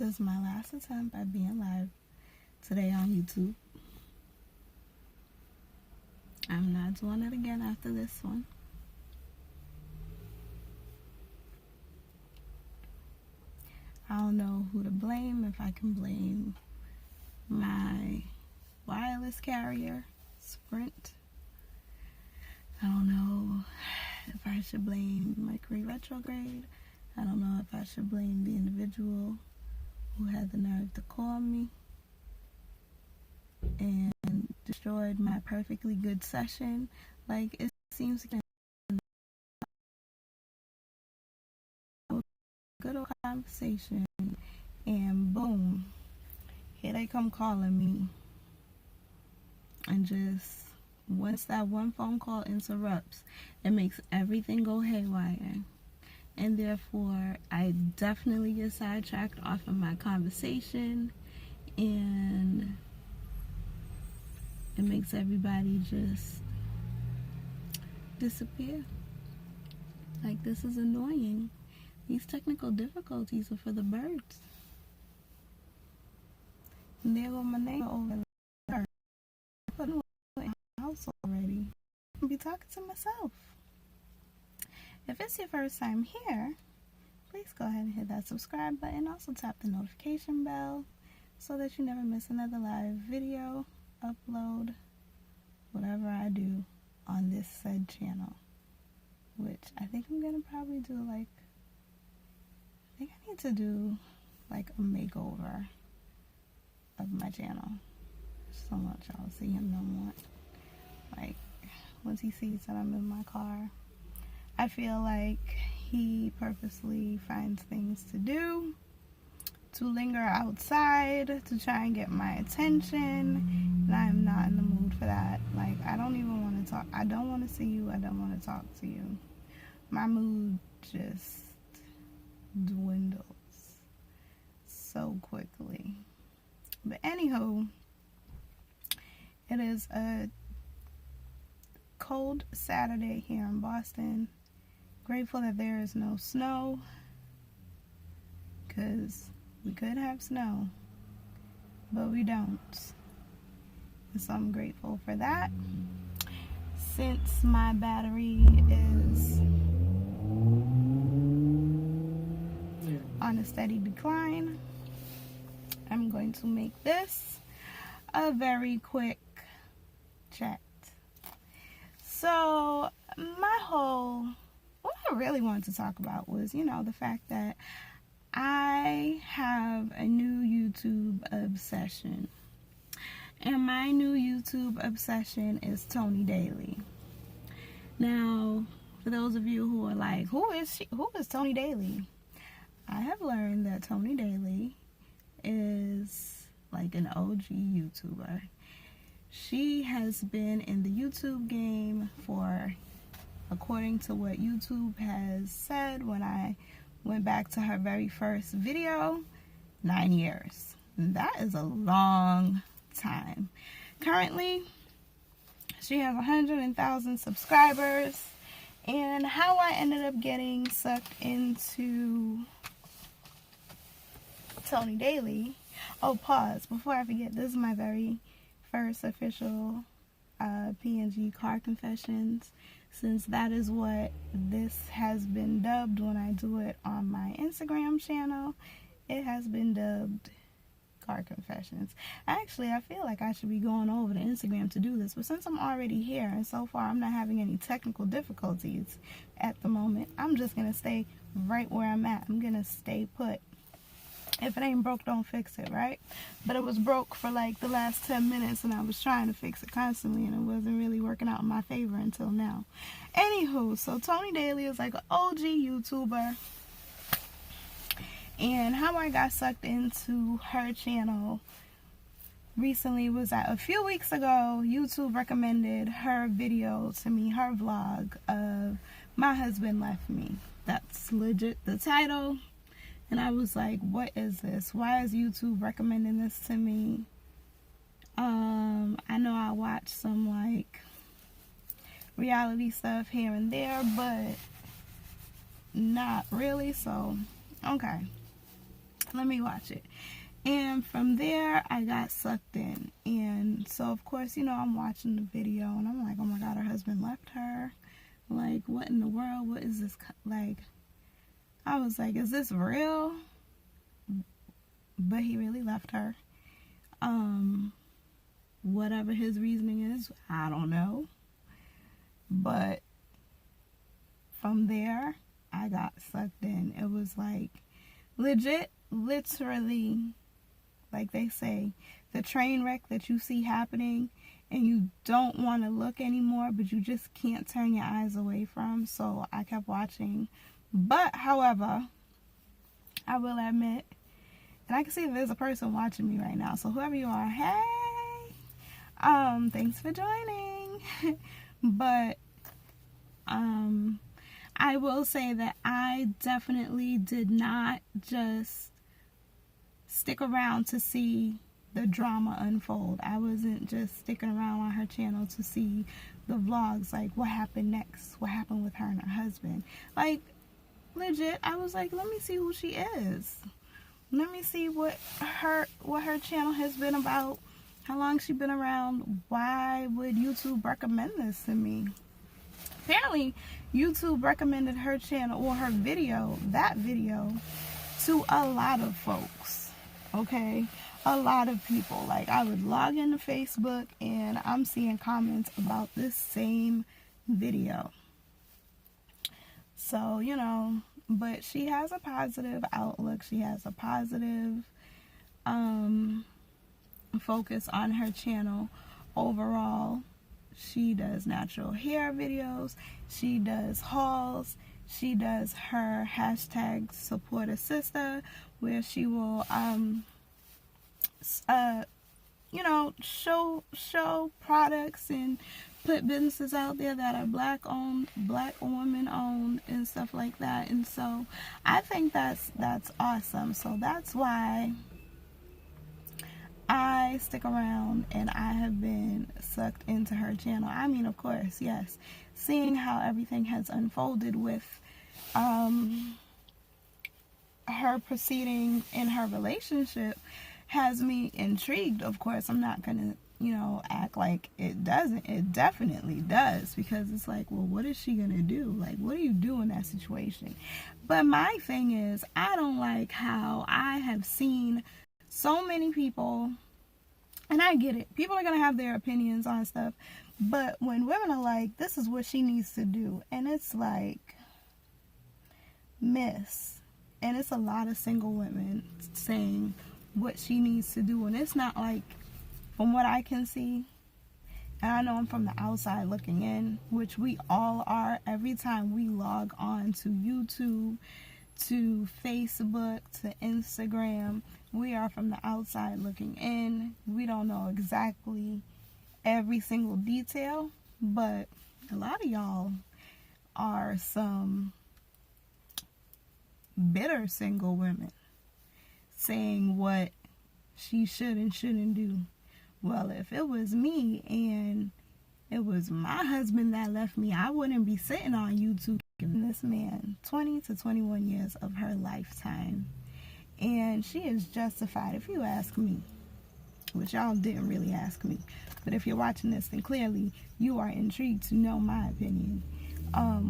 This is my last attempt at being live today on YouTube. I'm not doing it again after this one. I don't know who to blame, if I can blame my wireless carrier, Sprint. I don't know if I should blame Mercury retrograde. I don't know if I should blame the individual who had the nerve to call me and destroyed my perfectly good session. Like, it seems like a good old conversation, and boom, here they come calling me. And just once that one phone call interrupts, it makes everything go haywire. And therefore, I definitely get sidetracked off of my conversation, and it makes everybody just disappear. Like, this is annoying. These technical difficulties are for the birds. And there go my neighbor over there. I put in the house already. I'll be talking to myself. If it's your first time here, please go ahead and hit that subscribe button. Also tap the notification bell so that you never miss another live video, upload, whatever I do on this said channel. Which I think I'm gonna probably do I need to do like a makeover of my channel. Just don't want y'all to see him no more. Like, once he sees that I'm in my car, I feel like he purposely finds things to do, to linger outside, to try and get my attention, and I'm not in the mood for that. Like, I don't even want to talk. I don't want to see you. I don't want to talk to you. My mood just dwindles so quickly. But anywho, it is a cold Saturday here in Boston. Grateful that there is no snow, because we could have snow, but we don't. And so I'm grateful for that. Since my battery is on a steady decline, I'm going to make this a very quick chat. So what I really wanted to talk about was, the fact that I have a new YouTube obsession. And my new YouTube obsession is Tony Daly. Now, for those of you who are like, who is Tony Daly? I have learned that Tony Daly is like an OG YouTuber. She has been in the YouTube game for, according to what YouTube has said when I went back to her very first video, 9 years. And that is a long time. Currently, she has 100,000 subscribers. And how I ended up getting sucked into Tony Daly. Oh, pause. Before I forget, this is my very first official PNG car confessions, since that is what this has been dubbed when I do it on my Instagram channel. It has been dubbed car confessions. Actually, I feel like I should be going over to Instagram to do this, but since I'm already here and so far I'm not having any technical difficulties at the moment, I'm just gonna stay right where I'm at. I'm gonna stay put. If it ain't broke, don't fix it, right? But it was broke for like the last 10 minutes and I was trying to fix it constantly and it wasn't really working out in my favor until now. Anywho, so Tony Daly is like an OG YouTuber. And how I got sucked into her channel recently was that a few weeks ago, YouTube recommended her video to me, her vlog of My Husband Left Me. That's legit the title. And I was like, what is this? Why is YouTube recommending this to me? I know I watch some like reality stuff here and there, but not really. So, okay. Let me watch it. And from there, I got sucked in. And so, of course, you know, I'm watching the video and I'm like, oh my God, her husband left her. Like, what in the world? What is this? Like, I was like, is this real? But he really left her. Whatever his reasoning is, I don't know. But from there, I got sucked in. It was like, legit, literally, like they say, the train wreck that you see happening and you don't want to look anymore, but you just can't turn your eyes away from. So I kept watching. But, however, I will admit, and I can see there's a person watching me right now. So whoever you are, hey, thanks for joining. But, I will say that I definitely did not just stick around to see the drama unfold. I wasn't just sticking around on her channel to see the vlogs, like what happened next, what happened with her and her husband. Like, legit, I was like, let me see who she is. Let me see what her channel has been about, how long she's been around. Why would YouTube recommend this to me? Apparently, YouTube recommended her channel or her video, that video, to a lot of folks. Okay? A lot of people. Like, I would log into Facebook and I'm seeing comments about this same video. So, you know, but she has a positive outlook. She has a positive focus on her channel overall. She does natural hair videos. She does hauls. She does her hashtag support a sister, where she will you know, show products and put businesses out there that are black owned, black women owned, and stuff like that. And so I think that's awesome. So that's why I stick around and I have been sucked into her channel. I mean, of course, yes, seeing how everything has unfolded with her proceeding in her relationship has me intrigued. Of course, I'm not gonna, you know, act like it doesn't. It definitely does, because it's like, well, what is she gonna do? Like, what do you do in that situation? But my thing is, I don't like how I have seen so many people, and I get it, people are gonna have their opinions on stuff, but when women are like, this is what she needs to do, and it's like, miss, and it's a lot of single women saying what she needs to do, and it's not like, from what I can see, and I know I'm from the outside looking in, which we all are every time we log on to YouTube, to Facebook, to Instagram. We are from the outside looking in. We don't know exactly every single detail, but a lot of y'all are some bitter single women saying what she should and shouldn't do. Well, if it was me and it was my husband that left me, I wouldn't be sitting on YouTube giving this man 20 to 21 years of her lifetime. And she is justified, if you ask me, which y'all didn't really ask me, but if you're watching this, then clearly you are intrigued to know my opinion,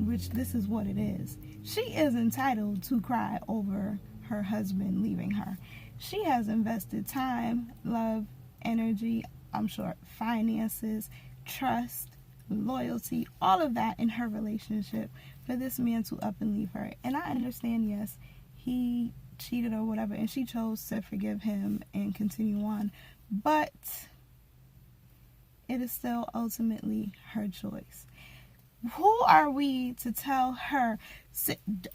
which this is what it is. She is entitled to cry over her husband leaving her. She has invested time, love, energy, I'm sure finances, trust, loyalty, all of that in her relationship for this man to up and leave her. And I understand, yes, he cheated or whatever, and she chose to forgive him and continue on, but it is still ultimately her choice. Who are we to tell her,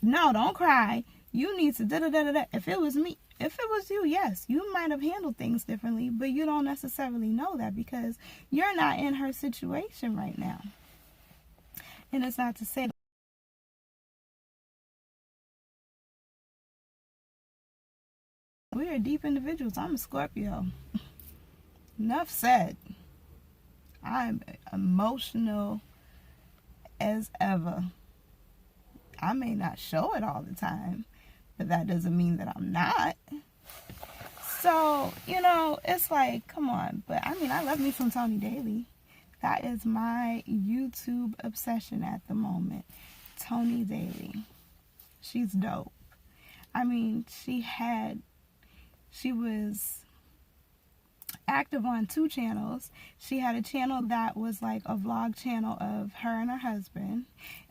no, don't cry, you need to da-da-da-da-da? If it was me, if it was you, yes, you might have handled things differently, but you don't necessarily know that because you're not in her situation right now. And it's not to say we are deep individuals. I'm a Scorpio. Enough said. I'm emotional as ever. I may not show it all the time, but that doesn't mean that I'm not. So, you know, it's like, come on. But I mean, I love me some Tony Daly. That is my YouTube obsession at the moment. Tony Daly. She's dope. I mean, she was active on 2 channels. She had a channel that was like a vlog channel of her and her husband.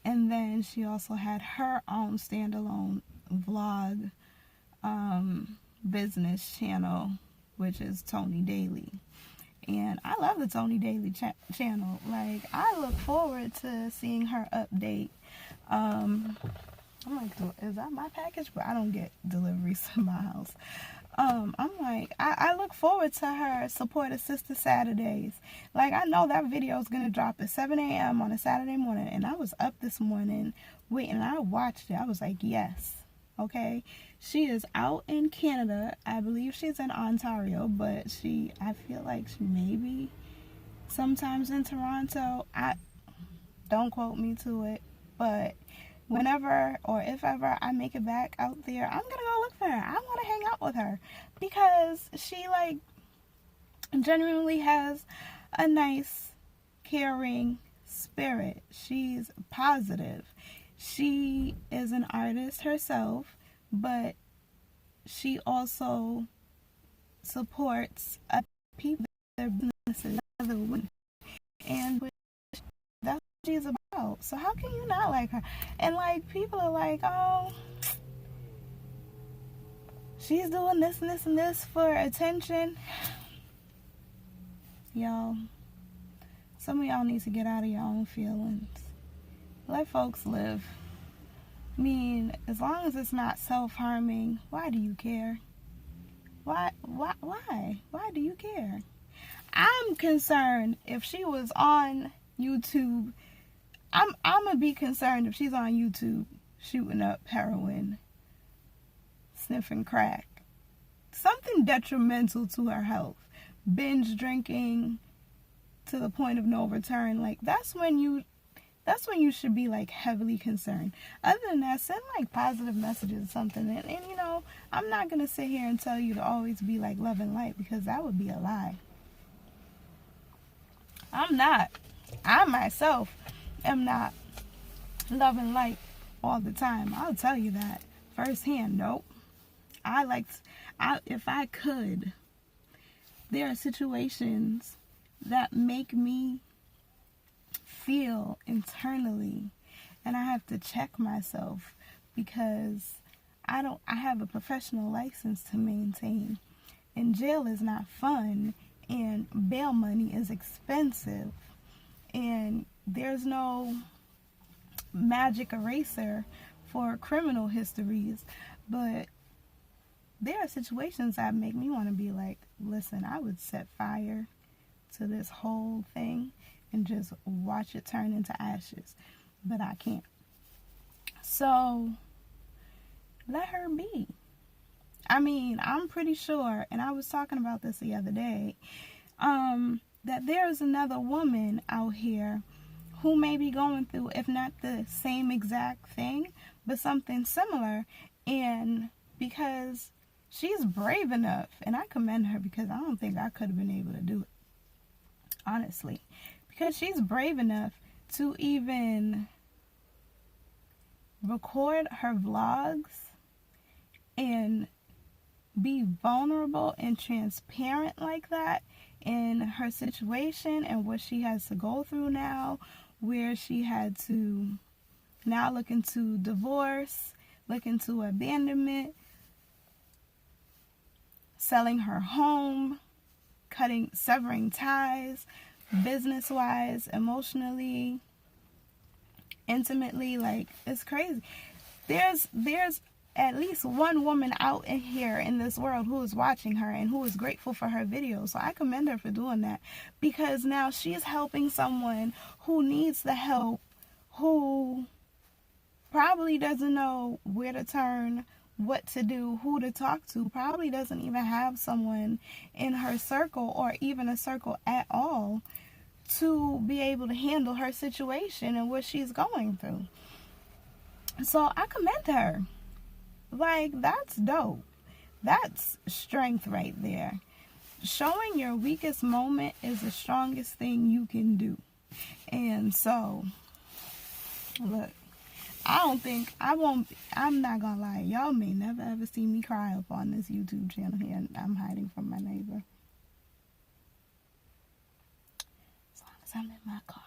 And then she also had her own standalone vlog business channel, which is Tony Daly. And I love the Tony Daly channel. Like, I look forward to seeing her update. I'm like, is that my package? But I don't get deliveries to my house. I'm like, I look forward to her Support a Sister Saturdays. Like, I know that video is going to drop at 7 a.m. on a Saturday morning. And I was up this morning waiting. And I watched it. I was like, yes. Okay. She is out in Canada. I believe she's in Ontario. But I feel like she may be sometimes in Toronto. Don't quote me to it. But whenever or if ever I make it back out there, I'm gonna go look for her. I want to hang out with her because she, like, genuinely has a nice, caring spirit. She's positive. She is an artist herself, but she also supports other people, their businesses, other women, and that's what she's about. So how can you not like her? And like, people are like, oh, she's doing this and this and this for attention. Y'all, some of y'all need to get out of your own feelings. Let folks live. I mean, as long as it's not self-harming, why do you care? Why do you care? I'm concerned if she was on YouTube. I'm gonna be concerned if she's on YouTube shooting up heroin, sniffing crack, something detrimental to her health, binge drinking to the point of no return. Like, that's when you should be, like, heavily concerned. Other than that, send, like, positive messages or something. And you know, I'm not gonna sit here and tell you to always be, like, love and light, because that would be a lie. I'm not. I myself am not love and light all the time. I'll tell you that firsthand. Nope. If I could, there are situations that make me feel internally, and I have to check myself because I have a professional license to maintain, and jail is not fun, and bail money is expensive, and there's no magic eraser for criminal histories. But there are situations that make me want to be like, listen, I would set fire to this whole thing and just watch it turn into ashes, but I can't. So let her be. I mean, I'm pretty sure, and I was talking about this the other day, that there's another woman out here who may be going through, if not the same exact thing, but something similar. And because she's brave enough, and I commend her, because I don't think I could have been able to do it, honestly, because she's brave enough to even record her vlogs and be vulnerable and transparent like that in her situation and what she has to go through now, where she had to now look into divorce, look into abandonment, selling her home, severing ties, business-wise, emotionally, intimately. Like, it's crazy. There's at least one woman out in here in this world who is watching her and who is grateful for her videos. So I commend her for doing that, because now she's helping someone who needs the help, who probably doesn't know where to turn, what to do, who to talk to, probably doesn't even have someone in her circle or even a circle at all to be able to handle her situation and what she's going through. So I commend her. Like, that's dope. That's strength right there. Showing your weakest moment is the strongest thing you can do. And so, look, I'm not gonna lie, y'all may never ever see me cry up on this YouTube channel here. I'm hiding from my neighbor. As long as I'm in my car.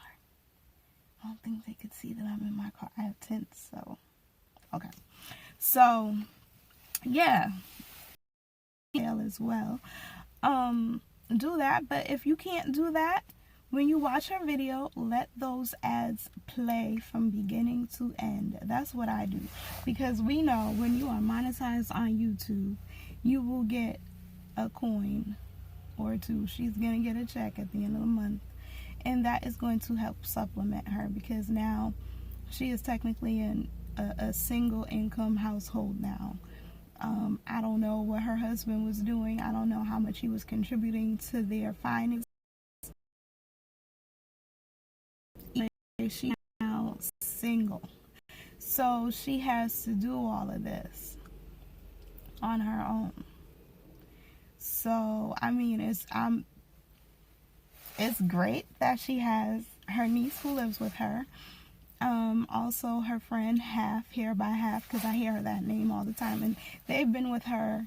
I don't think they could see that I'm in my car. I have tints, so, okay. So, yeah, as well. Do that, but if you can't do that, when you watch her video, let those ads play from beginning to end. That's what I do, because we know when you are monetized on YouTube, you will get a coin or two. She's gonna get a check at the end of the month, and that is going to help supplement her, because now she is technically in a single income household now. I don't know what her husband was doing. I don't know how much he was contributing to their finances. She's now single, so she has to do all of this on her own. So I mean, it's great that she has her niece who lives with her. Also her friend Hair by Half, because I hear that name all the time, and they've been with her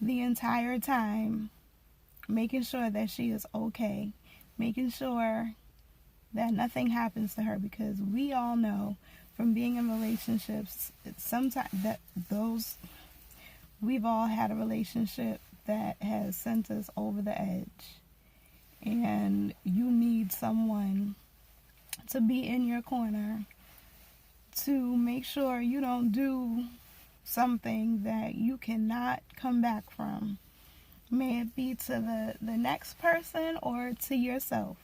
the entire time, making sure that she is okay, making sure that nothing happens to her, because we all know from being in relationships, sometimes we've all had a relationship that has sent us over the edge, and you need someone to be in your corner to make sure you don't do something that you cannot come back from. May it be to the next person or to yourself.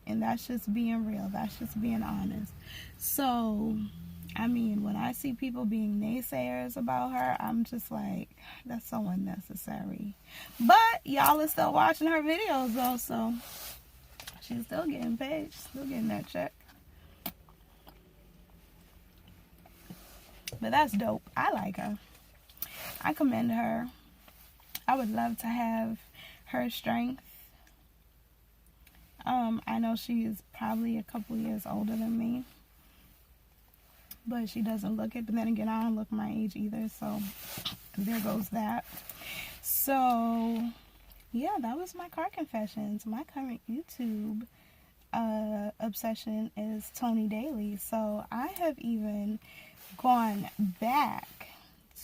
And that's just being real. That's just being honest. So, I mean, when I see people being naysayers about her, I'm just like, that's so unnecessary. But y'all are still watching her videos though, so she's still getting paid. She's still getting that check. But that's dope. I like her. I commend her. I would love to have her strength. I know she is probably a couple years older than me, but she doesn't look it. But then again, I don't look my age either, so there goes that. So yeah, that was my car confessions. My current YouTube obsession is Tony Daly. So I have even gone back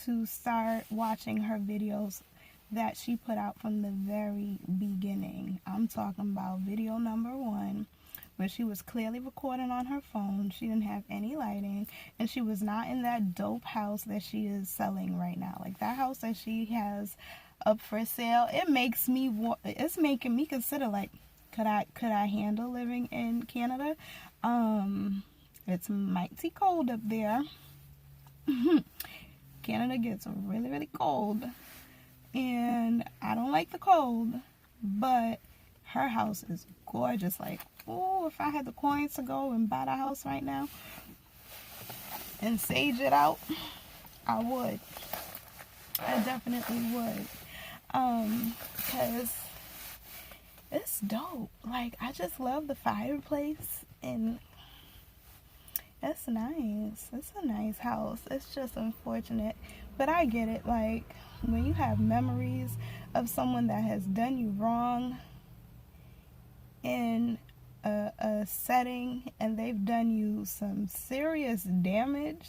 to start watching her videos that she put out from the very beginning. I'm talking about video number 1, where she was clearly recording on her phone. She didn't have any lighting, and she was not in that dope house that she is selling right now. Like that house that she has up for sale, it's making me consider, like, could I handle living in Canada? It's mighty cold up there. Canada gets really, really cold, and I don't like the cold, but her house is gorgeous. Like, oh, if I had the coins to go and buy the house right now and sage it out, I would. I definitely would. Because it's dope. Like, I just love the fireplace, and it's nice. It's a nice house. It's just unfortunate, but I get it. Like, when you have memories of someone that has done you wrong in a setting, and they've done you some serious damage,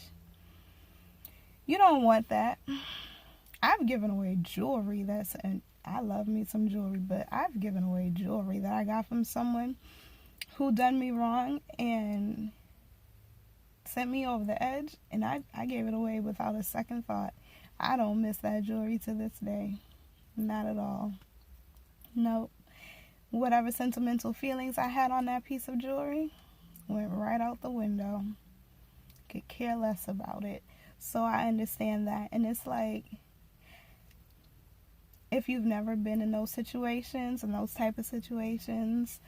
you don't want that. I've given away jewelry and I love me some jewelry, but I've given away jewelry that I got from someone who done me wrong and sent me over the edge, and I gave it away without a second thought. I don't miss that jewelry to this day. Not at all. Nope. Whatever sentimental feelings I had on that piece of jewelry went right out the window. Could care less about it. So I understand that. And it's like, if you've never been in those situations, in those type of situations,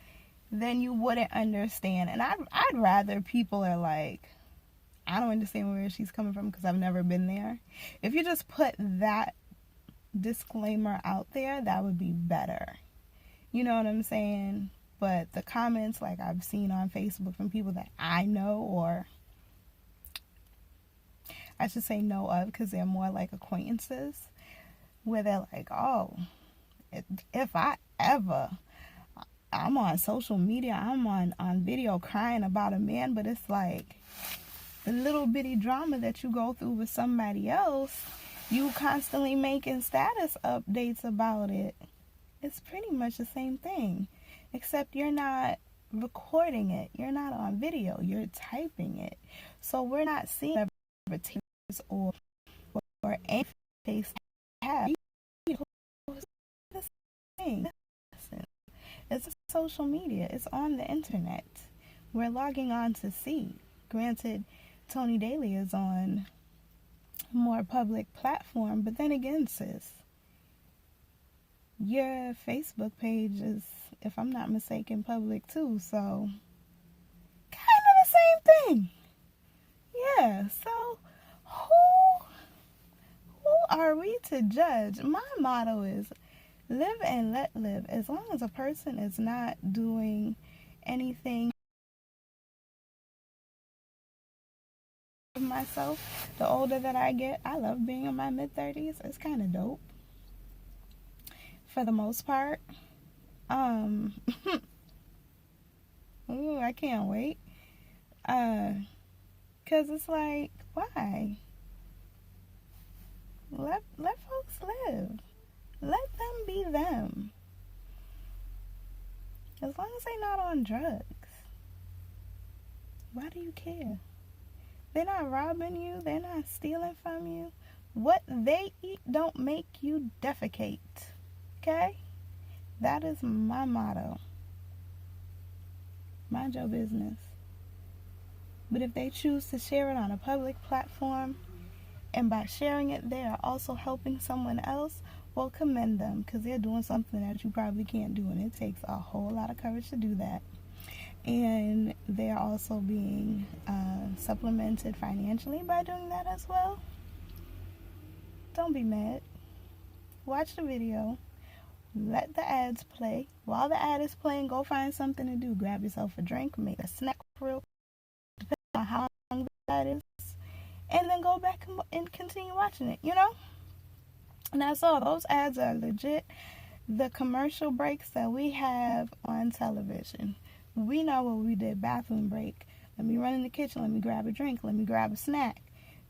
then you wouldn't understand. And I'd rather people are like, I don't understand where she's coming from because I've never been there. If you just put that disclaimer out there, that would be better. You know what I'm saying? But the comments like I've seen on Facebook from people that I know, or I should say know of, because they're more like acquaintances, where they're like, oh, if I'm on social media, I'm on video crying about a man, but it's like the little bitty drama that you go through with somebody else, you constantly making status updates about it. It's pretty much the same thing, except you're not recording it. You're not on video. You're typing it. So we're not seeing tears or any face have. It's social media. It's on the internet. We're logging on to see. Granted, Tony Daly is on a more public platform, but then again, sis, your Facebook page is, if I'm not mistaken, public too, so kind of the same thing. Yeah, so who are we to judge? My motto is live and let live. As long as a person is not doing anything of myself, the older that I get, I love being in my mid-30s. It's kind of dope. For the most part. Ooh, I can't wait. 'Cause it's like, why? Let folks live. Let them be them. As long as they're not on drugs. Why do you care? They're not robbing you. They're not stealing from you. What they eat don't make you defecate. Okay? That is my motto. Mind your business. But if they choose to share it on a public platform, and by sharing it, they are also helping someone else, well, commend them, because they're doing something that you probably can't do, and it takes a whole lot of courage to do that. And they are also being supplemented financially by doing that as well. Don't be mad. Watch the video. Let the ads play. While the ad is playing, go find something to do. Grab yourself a drink, make a snack real quick, depending on how long that is, and then go back and continue watching it, you know? And that's all. Those ads are legit the commercial breaks that we have on television. We know what we did. Bathroom break. Let me run in the kitchen. Let me grab a drink. Let me grab a snack.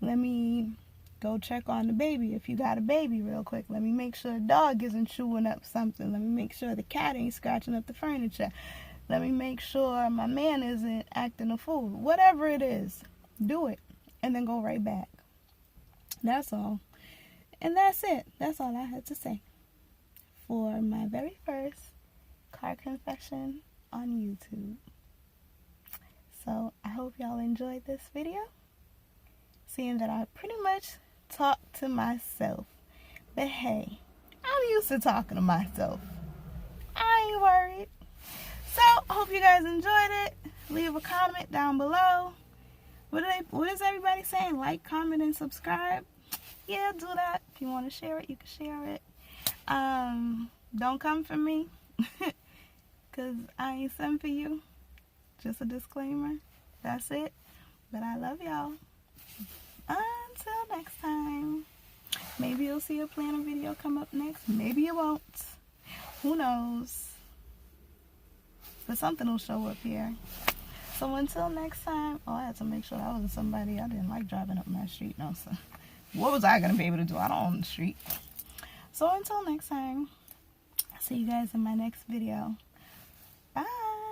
Let me go check on the baby if you got a baby real quick. Let me make sure the dog isn't chewing up something. Let me make sure the cat ain't scratching up the furniture. Let me make sure my man isn't acting a fool. Whatever it is, do it. And then go right back. That's all. And that's it. That's all I had to say for my very first car confession on YouTube. So I hope y'all enjoyed this video. Seeing that I pretty much talk to myself. But hey, I'm used to talking to myself. I ain't worried. So, hope you guys enjoyed it. Leave a comment down below. What is everybody saying? Like, comment, and subscribe. Yeah, do that. If you want to share it, you can share it. Don't come for me. Because I ain't sent for you. Just a disclaimer. That's it. But I love y'all. Until next time. Maybe you'll see a planner video come up next. Maybe you won't. Who knows? But something will show up here. So until next time. Oh, I had to make sure that wasn't somebody I didn't like driving up my street. No, so what was I going to be able to do? I don't own the street. So until next time. I'll see you guys in my next video. Bye.